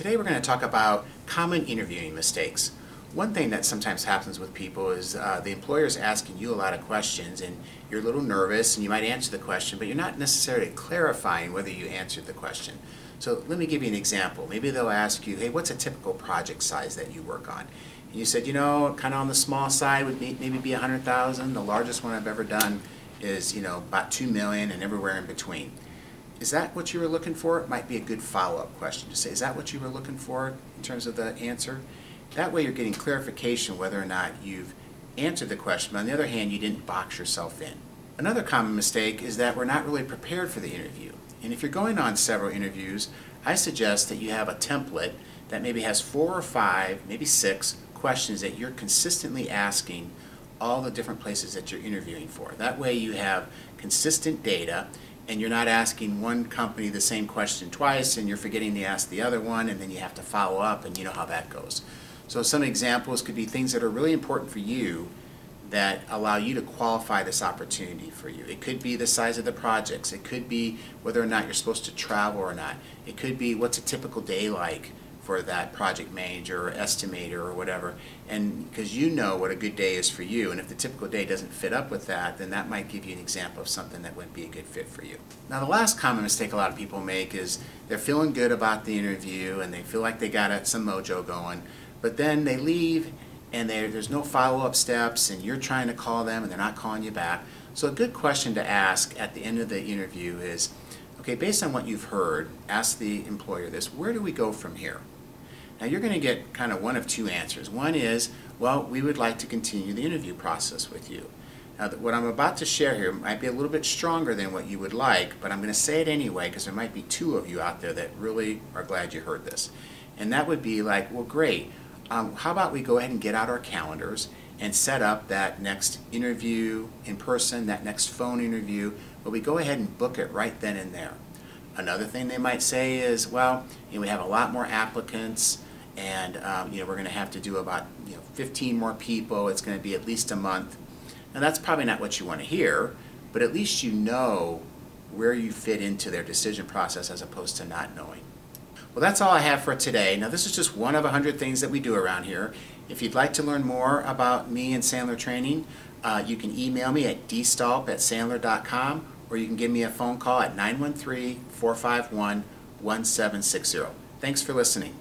Today we're going to talk about common interviewing mistakes. One thing that sometimes happens with people is the employer is asking you a lot of questions and you're a little nervous and you might answer the question, but you're not necessarily clarifying whether you answered the question. So let me give you an example. Maybe they'll ask you, hey, what's a typical project size that you work on? And you said, you know, kind of on the small side would maybe be 100,000. The largest one I've ever done is, about 2 million and everywhere in between. Is that what you were looking for? It might be a good follow-up question to say, is that what you were looking for in terms of the answer? That way you're getting clarification whether or not you've answered the question, but on the other hand, you didn't box yourself in. Another common mistake is that we're not really prepared for the interview. And if you're going on several interviews, I suggest that you have a template that maybe has 4 or 5, maybe 6 questions that you're consistently asking all the different places that you're interviewing for. That way you have consistent data and you're not asking one company the same question twice and you're forgetting to ask the other one and then you have to follow up, and you know how that goes. So some examples could be things that are really important for you that allow you to qualify this opportunity for you. It could be the size of the projects. It could be whether or not you're supposed to travel or not. It could be what's a typical day like for that project manager or estimator or whatever, and because you know what a good day is for you, and if the typical day doesn't fit up with that, then that might give you an example of something that wouldn't be a good fit for you. Now the last common mistake a lot of people make is they're feeling good about the interview and they feel like they got some mojo going, but then they leave and there's no follow-up steps and you're trying to call them and they're not calling you back. So a good question to ask at the end of the interview is, okay, based on what you've heard, ask the employer this: where do we go from here? Now you're going to get kind of one of 2 answers. One is, well, we would like to continue the interview process with you. Now what I'm about to share here might be a little bit stronger than what you would like, but I'm going to say it anyway because there might be 2 of you out there that really are glad you heard this. And that would be like, well, great. How about we go ahead and get out our calendars and set up that next interview in person, that next phone interview, but we go ahead and book it right then and there. Another thing they might say is, well, we have a lot more applicants, and we're going to have to do about 15 more people. It's going to be at least a month. Now that's probably not what you want to hear, but at least you know where you fit into their decision process as opposed to not knowing. Well, that's all I have for today. Now this is just one of 100 things that we do around here. If you'd like to learn more about me and Sandler Training, you can email me at dstalp@sandler.com, or you can give me a phone call at 913-451-1760. Thanks for listening.